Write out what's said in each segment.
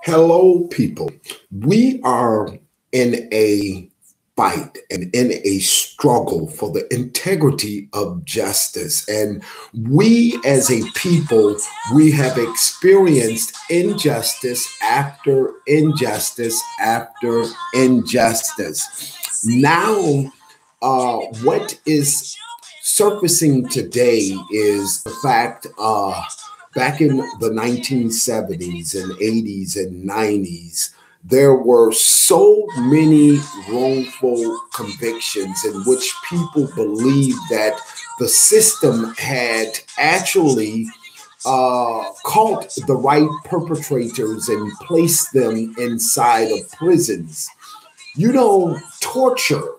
Hello, people. We are in a fight and in a struggle for the integrity of justice. And we as a people, we have experienced injustice after injustice after injustice. Now, what is surfacing today is the fact back in the 1970s and 80s and 90s, there were so many wrongful convictions in which people believed that the system had actually caught the right perpetrators and placed them inside of prisons. Torture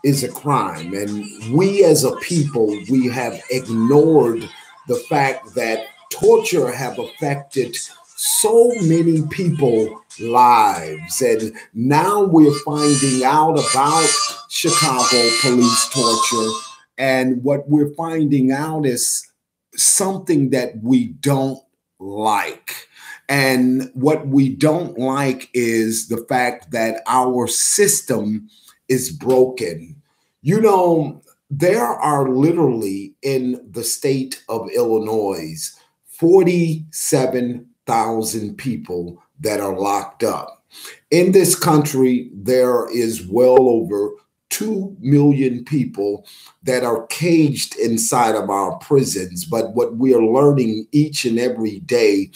is a crime. And we as a people, we have ignored the fact that torture have affected so many people lives. And now we're finding out about Chicago police torture. And what we're finding out is something that we don't like. And what we don't like is the fact that our system is broken. There are literally in the state of Illinois 47,000 people that are locked up. In this country, there is well over 2 million people that are caged inside of our prisons. But what we are learning each and every day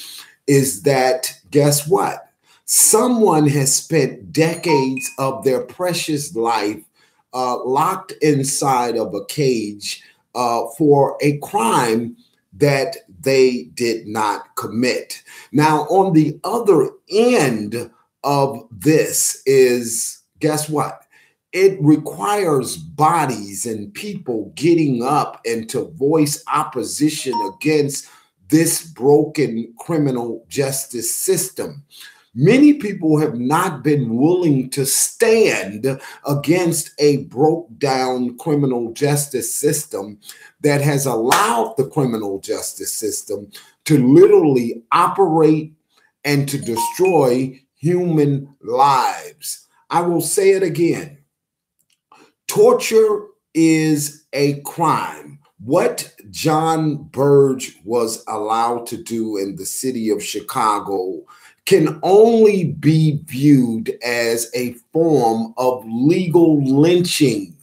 is that, guess what? Someone has spent decades of their precious life locked inside of a cage for a crime that they did not commit. Now, on the other end of this is, guess what? It requires bodies and people getting up and to voice opposition against this broken criminal justice system. Many people have not been willing to stand against a broke down criminal justice system that has allowed the criminal justice system to literally operate and to destroy human lives. I will say it again. Torture is a crime. What John Burge was allowed to do in the city of Chicago can only be viewed as a form of legal lynching,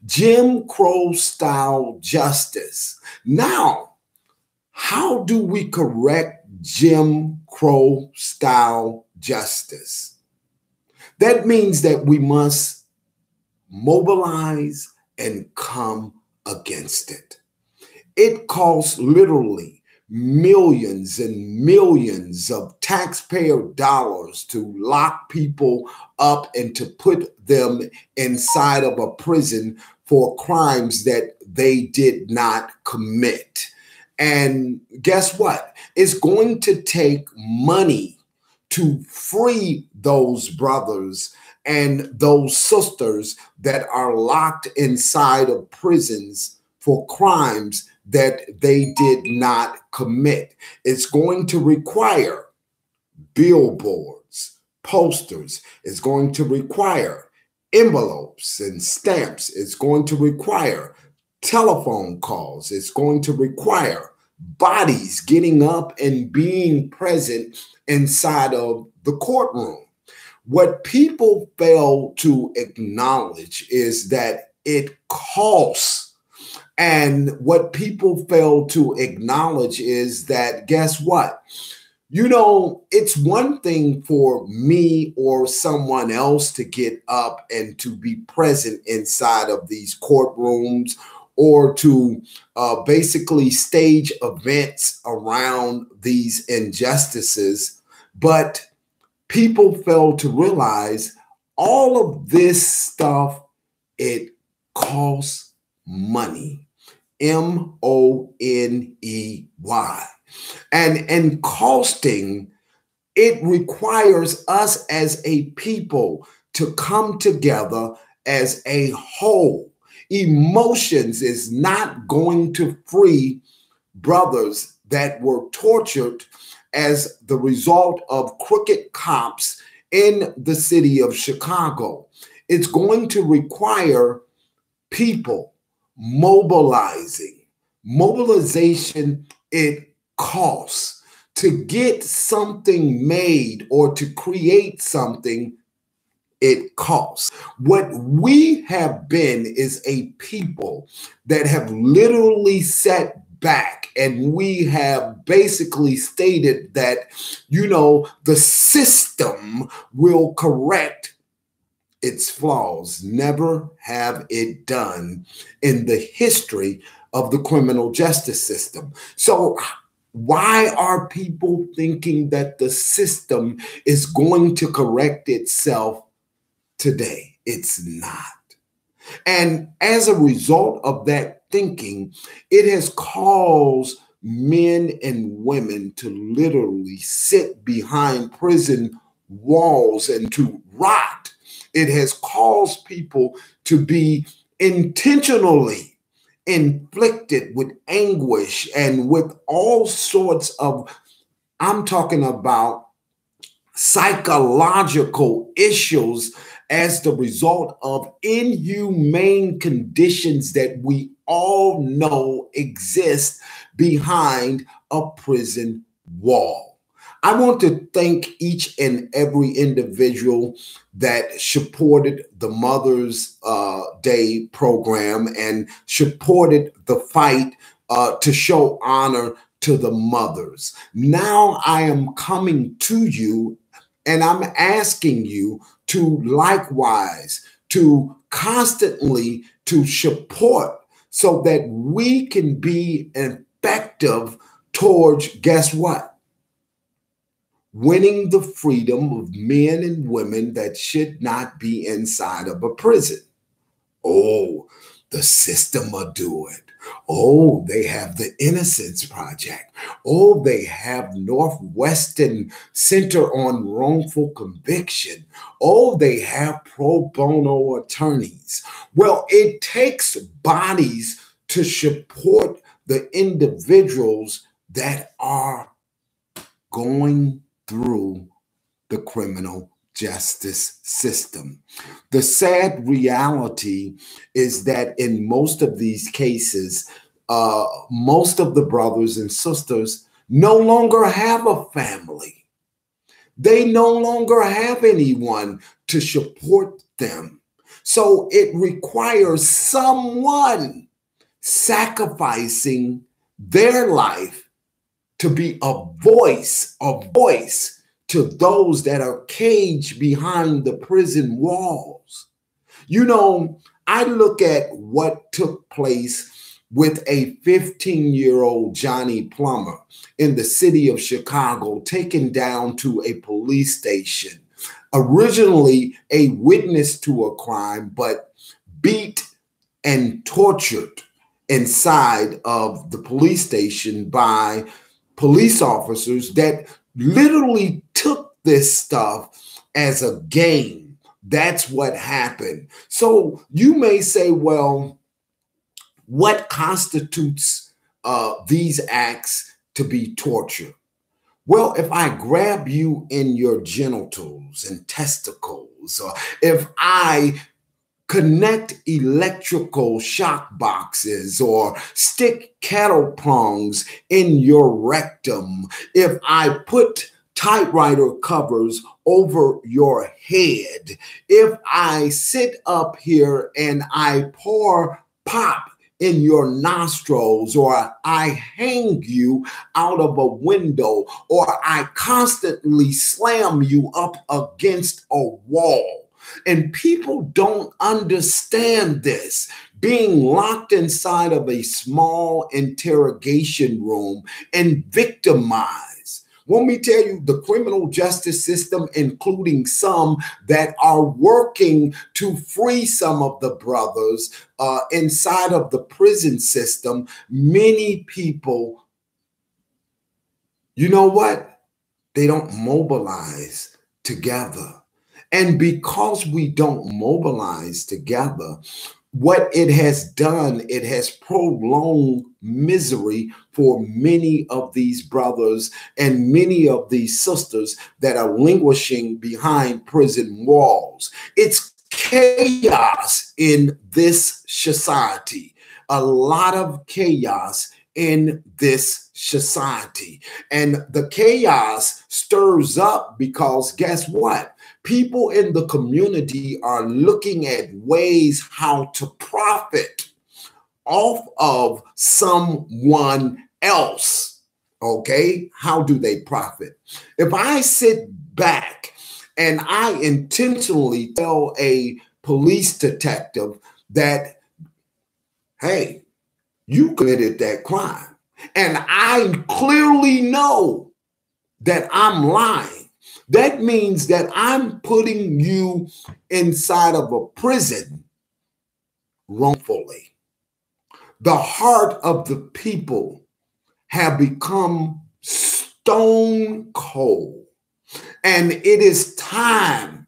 Jim Crow style justice. Now, how do we correct Jim Crow style justice? That means that we must mobilize and come against it. It costs literally millions and millions of taxpayer dollars to lock people up and to put them inside of a prison for crimes that they did not commit. And guess what? It's going to take money to free those brothers and those sisters that are locked inside of prisons for crimes that they did not commit. It's going to require billboards, posters. It's going to require envelopes and stamps. It's going to require telephone calls. It's going to require bodies getting up and being present inside of the courtroom. What people fail to acknowledge is that it costs. And what people fail to acknowledge is that, guess what? It's one thing for me or someone else to get up and to be present inside of these courtrooms or to basically stage events around these injustices. But people fail to realize all of this stuff, it costs money. M-O-N-E-Y. And costing, it requires us as a people to come together as a whole. Emotions is not going to free brothers that were tortured as the result of crooked cops in the city of Chicago. It's going to require people mobilizing. Mobilization, it costs. To get something made or to create something, it costs. What we have been is a people that have literally sat back and we have basically stated that, the system will correct its flaws. Never have it done in the history of the criminal justice system. So why are people thinking that the system is going to correct itself today? It's not. And as a result of that thinking, it has caused men and women to literally sit behind prison walls and to rot. It has caused people to be intentionally inflicted with anguish and with all sorts of, I'm talking about psychological issues as the result of inhumane conditions that we all know exist behind a prison wall. I want to thank each and every individual that supported the Mother's Day program and supported the fight to show honor to the mothers. Now I am coming to you and I'm asking you to likewise, to constantly to support so that we can be effective towards, guess what? Winning the freedom of men and women that should not be inside of a prison. Oh, the system will do it. Oh, they have the Innocence Project. Oh, they have Northwestern Center on Wrongful Conviction. Oh, they have pro bono attorneys. Well, it takes bodies to support the individuals that are going through the criminal justice system. The sad reality is that in most of these cases, most of the brothers and sisters no longer have a family. They no longer have anyone to support them. So it requires someone sacrificing their life to be a voice to those that are caged behind the prison walls. I look at what took place with a 15-year-old Johnny Plummer in the city of Chicago, taken down to a police station, originally a witness to a crime, but beat and tortured inside of the police station by police officers that literally took this stuff as a game. That's what happened. So you may say, well, what constitutes these acts to be torture? Well, if I grab you in your genitals and testicles, or if I connect electrical shock boxes or stick cattle prongs in your rectum, if I put typewriter covers over your head, if I sit up here and I pour pop in your nostrils, or I hang you out of a window, or I constantly slam you up against a wall. And people don't understand this. Being locked inside of a small interrogation room and victimized. Let me tell you, the criminal justice system, including some that are working to free some of the brothers inside of the prison system, many people, you know what? They don't mobilize together. And because we don't mobilize together, what it has done, it has prolonged misery for many of these brothers and many of these sisters that are languishing behind prison walls. It's chaos in this society, a lot of chaos in this society. And the chaos stirs up because guess what? People in the community are looking at ways how to profit off of someone else. Okay, how do they profit? If I sit back and I intentionally tell a police detective that, hey, you committed that crime, and I clearly know that I'm lying, that means that I'm putting you inside of a prison wrongfully. The heart of the people have become stone cold. And it is time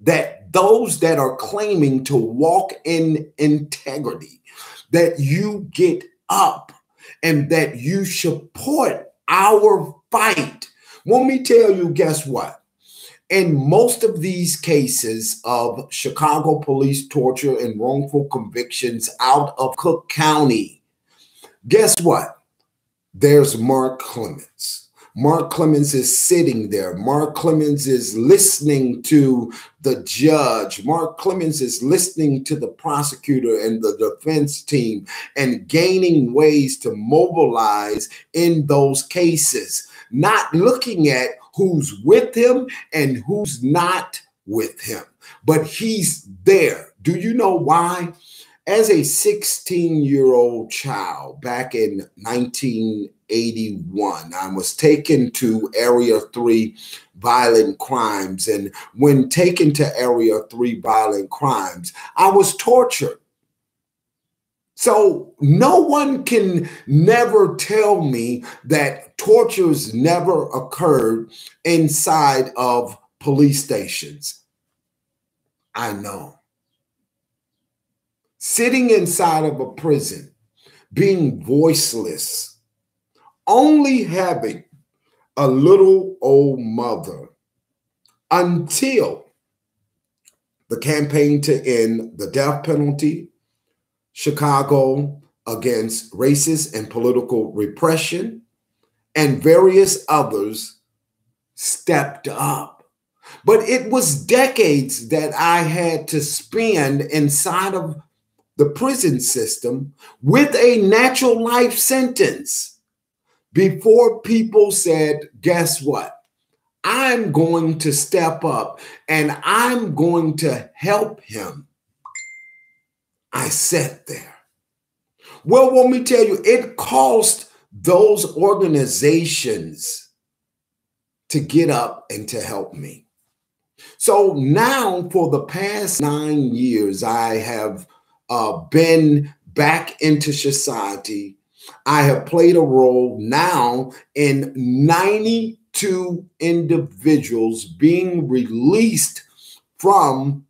that those that are claiming to walk in integrity, that you get up and that you support our fight. Want me to tell you, guess what? In most of these cases of Chicago police torture and wrongful convictions out of Cook County, guess what? There's Mark Clemens. Mark Clemens is sitting there. Mark Clemens is listening to the judge. Mark Clemens is listening to the prosecutor and the defense team and gaining ways to mobilize in those cases, not looking at who's with him and who's not with him, but he's there. Do you know why? As a 16-year-old child back in 1981, I was taken to Area 3 violent crimes. And when taken to Area 3 violent crimes, I was tortured. So no one can never tell me that tortures never occurred inside of police stations. I know. Sitting inside of a prison, being voiceless, only having a little old mother until the campaign to end the death penalty, Chicago against racist and political repression, and various others stepped up. But it was decades that I had to spend inside of the prison system with a natural life sentence before people said, guess what? I'm going to step up and I'm going to help him. I sat there. Well, let me tell you, it cost those organizations to get up and to help me. So now for the past 9 years, I have been back into society. I have played a role now in 92 individuals being released from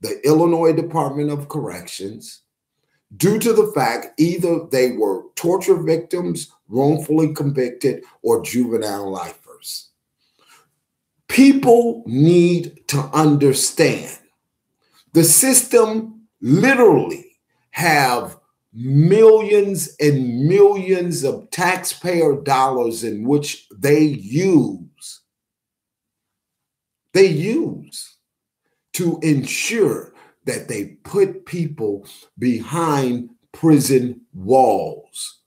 the Illinois Department of Corrections due to the fact either they were torture victims, wrongfully convicted, or juvenile lifers. People need to understand the system literally have millions and millions of taxpayer dollars in which they use to ensure that they put people behind prison walls.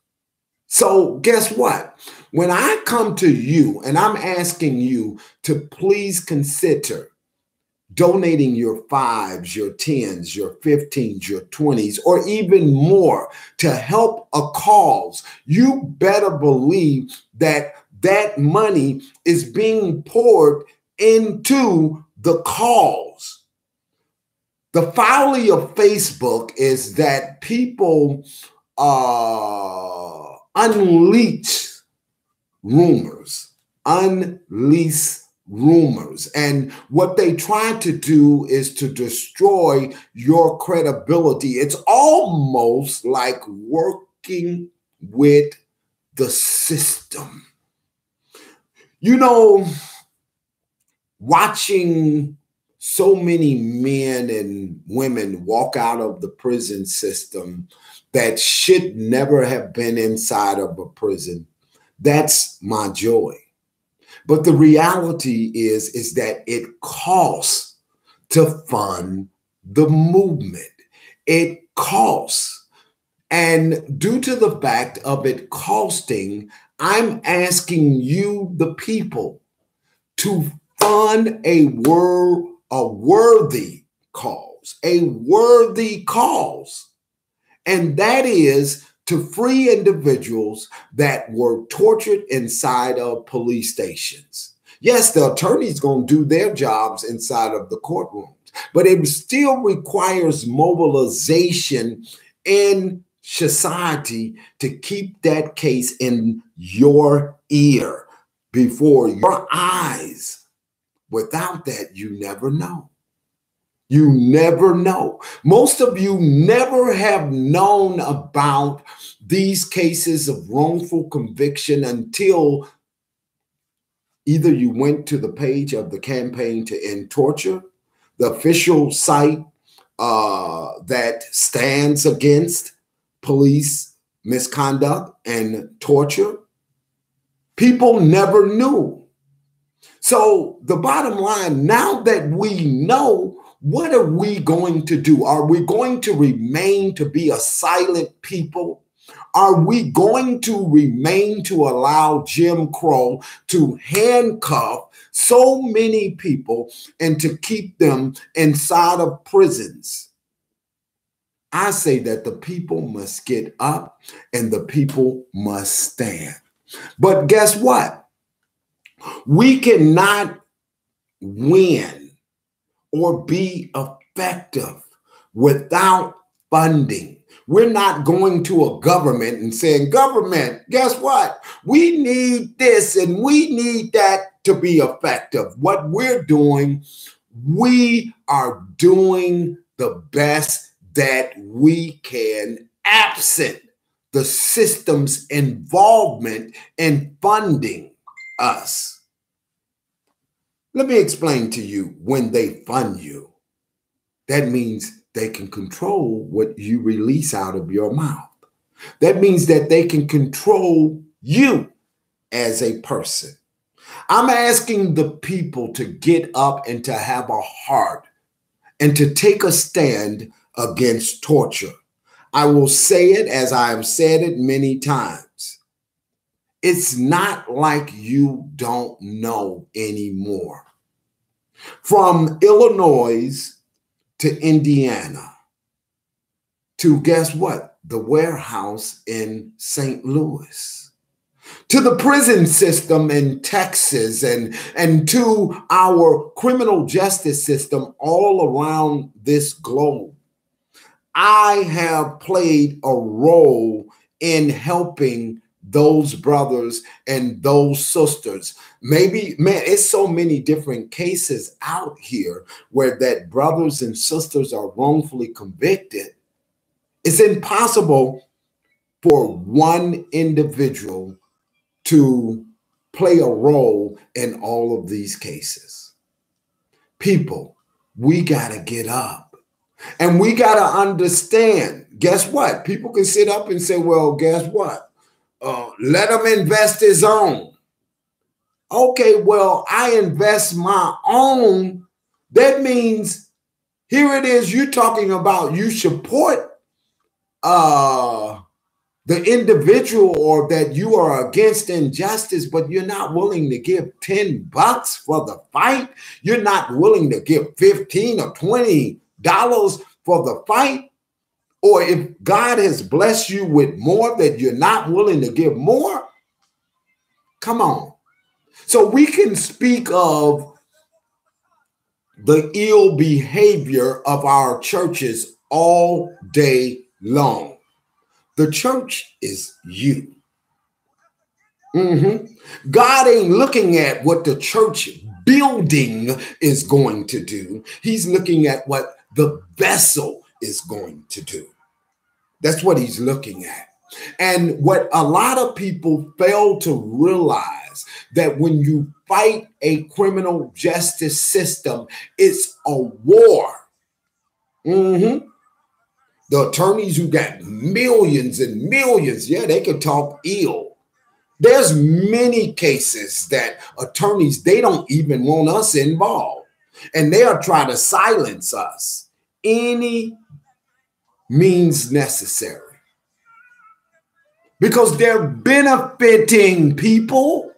So guess what? When I come to you and I'm asking you to please consider donating your 5s, your 10s, your 15s, your 20s, or even more to help a cause, you better believe that that money is being poured into the cause. The folly of Facebook is that people unleash rumors, unleash rumors. And what they try to do is to destroy your credibility. It's almost like working with the system. You know, watching so many men and women walk out of the prison system that should never have been inside of a prison, that's my joy. But the reality is that it costs to fund the movement. It costs. And due to the fact of it costing, I'm asking you, the people, to fund a worthy cause, a worthy cause. And that is to free individuals that were tortured inside of police stations. Yes, the attorney's going to do their jobs inside of the courtrooms, but it still requires mobilization in society to keep that case in your ear, before your eyes. Without that, you never know. You never know. Most of you never have known about these cases of wrongful conviction until either you went to the page of the Campaign to End Torture, the official site that stands against police misconduct and torture. People never knew. So the bottom line, now that we know, what are we going to do? Are we going to remain to be a silent people? Are we going to remain to allow Jim Crow to handcuff so many people and to keep them inside of prisons? I say that the people must get up and the people must stand. But guess what? We cannot win or be effective without funding. We're not going to a government and saying, government, guess what? We need this and we need that to be effective. What we're doing, we are doing the best that we can, absent the system's involvement in funding us. Let me explain to you, when they fund you, that means they can control what you release out of your mouth. That means that they can control you as a person. I'm asking the people to get up and to have a heart and to take a stand against torture. I will say it as I have said it many times. It's not like you don't know anymore. From Illinois to Indiana to, guess what? The warehouse in St. Louis, to the prison system in Texas, and to our criminal justice system all around this globe. I have played a role in helping those brothers and those sisters. Maybe, man, it's so many different cases out here where that brothers and sisters are wrongfully convicted. It's impossible for one individual to play a role in all of these cases. People, we got to get up and we got to understand. Guess what? People can sit up and say, well, guess what? Let him invest his own. Okay, well, I invest my own. That means here it is. You're talking about you support the individual, or that you are against injustice, but you're not willing to give $10 for the fight. You're not willing to give $15 or $20 for the fight. Or if God has blessed you with more, that you're not willing to give more. Come on. So we can speak of the ill behavior of our churches all day long. The church is you. God ain't looking at what the church building is going to do. He's looking at what the vessel is going to do. That's what he's looking at. And what a lot of people fail to realize, that when you fight a criminal justice system, it's a war. The attorneys who got millions and millions, yeah, they can talk ill. There's many cases that attorneys, they don't even want us involved, and they are trying to silence us any means necessary, because they're benefiting people.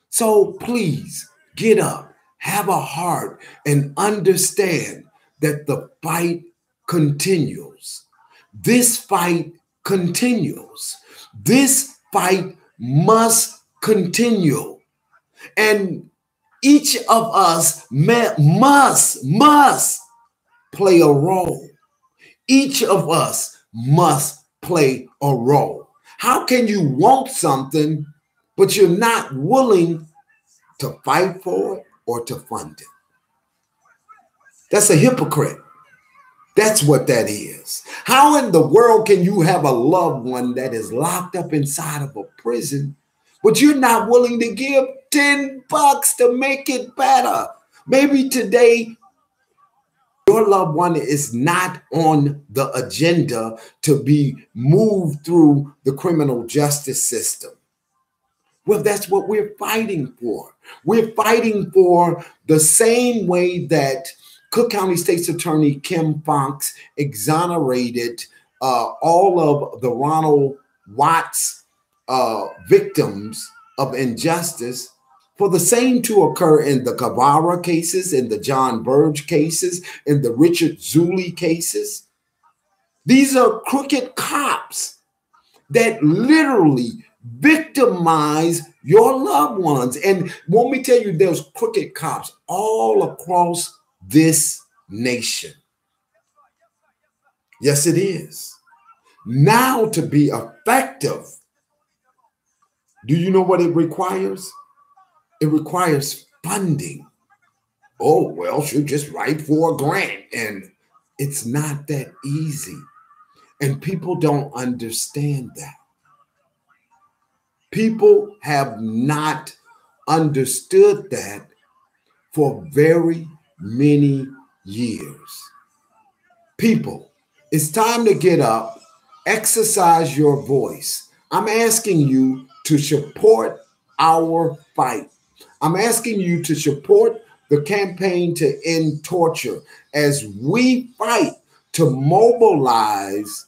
So please get up, have a heart, and understand that the fight continues. This fight continues. This fight must continue. And each of us must play a role. Each of us must play a role. How can you want something, but you're not willing to fight for it or to fund it? That's a hypocrite. That's what that is. How in the world can you have a loved one that is locked up inside of a prison, but you're not willing to give $10 to make it better? Maybe today your loved one is not on the agenda to be moved through the criminal justice system. Well, that's what we're fighting for. We're fighting for the same way that Cook County State's Attorney Kim Foxx exonerated all of the Ronald Watts victims of injustice, for the same to occur in the Guevara cases, in the John Burge cases, in the Richard Zuley cases. These are crooked cops that literally victimize your loved ones. And let me tell you, there's crooked cops all across this nation. Yes, it is. Now, to be effective, do you know what it requires? It requires funding. Oh, well, she'll just write for a grant. And it's not that easy. And people don't understand that. People have not understood that for very many years. People, it's time to get up, exercise your voice. I'm asking you to support our fight. I'm asking you to support the campaign to end torture as we fight to mobilize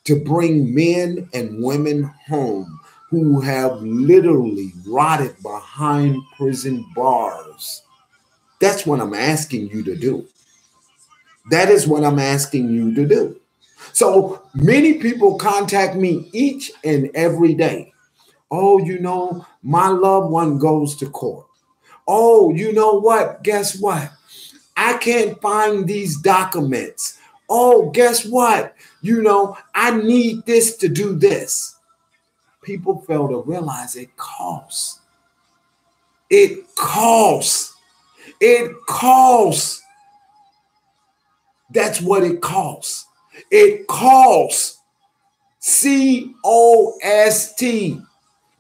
to bring men and women home who have literally rotted behind prison bars. That's what I'm asking you to do. That is what I'm asking you to do. So many people contact me each and every day. Oh, you know, my loved one goes to court. Oh, you know what? Guess what? I can't find these documents. Oh, guess what? You know, I need this to do this. People fail to realize it costs. It costs. It costs. That's what it costs. It costs. C-O-S-T.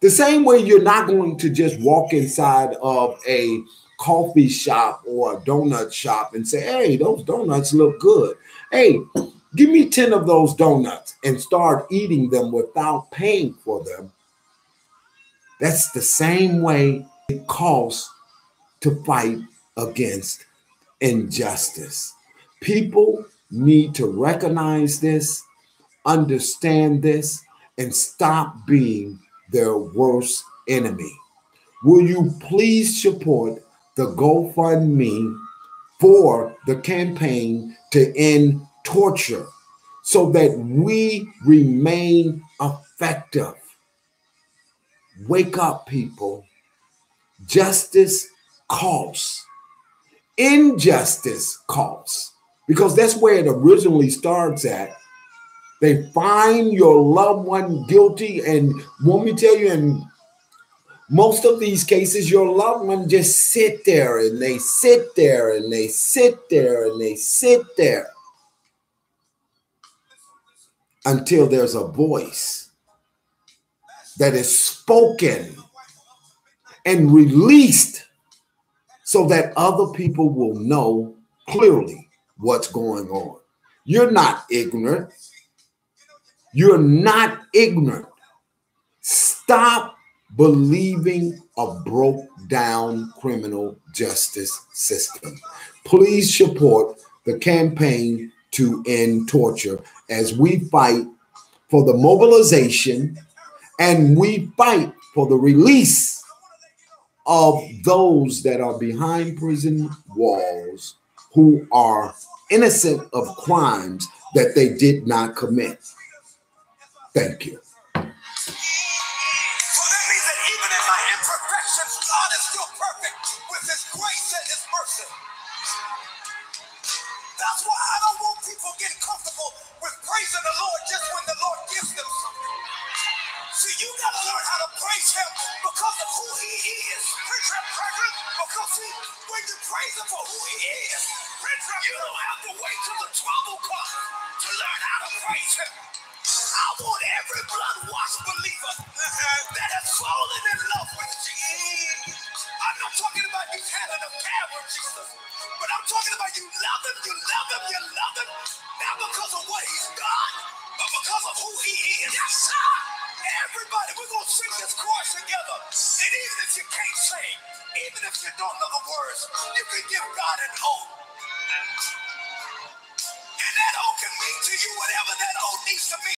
The same way you're not going to just walk inside of a coffee shop or a donut shop and say, hey, those donuts look good. Hey, give me 10 of those donuts and start eating them without paying for them. That's the same way it costs to fight against injustice. People need to recognize this, understand this, and stop being their worst enemy. Will you please support the GoFundMe for the campaign to end torture so that we remain effective? Wake up, people. Justice costs. Injustice costs. Because that's where it originally starts at. They find your loved one guilty, and let me tell you, and Most of these cases, your loved one just sit there and they sit there and they sit there and they sit there until there's a voice that is spoken and released so that other people will know clearly what's going on. You're not ignorant. You're not ignorant. Stop believing a broke down criminal justice system. Please support the campaign to end torture as we fight for the mobilization and we fight for the release of those that are behind prison walls who are innocent of crimes that they did not commit. Thank you. That's why I don't want people getting comfortable with praising the Lord just when the Lord gives them something. See, you got to learn how to praise him because of who he is. Because see, when you praise him for who he is, you don't have to wait till the trouble comes to learn how to praise him. I want every blood-washed believer that has fallen in love with Jesus. I'm not talking about you had an affair with Jesus, but I'm talking about you love him, you love him, you love him, not because of what he's done, but because of who he is. Yes, sir. Everybody, we're going to sing this chorus together. And even if you can't sing, even if you don't know the words, you can give God an oath. And that oath can mean to you whatever that oath needs to mean.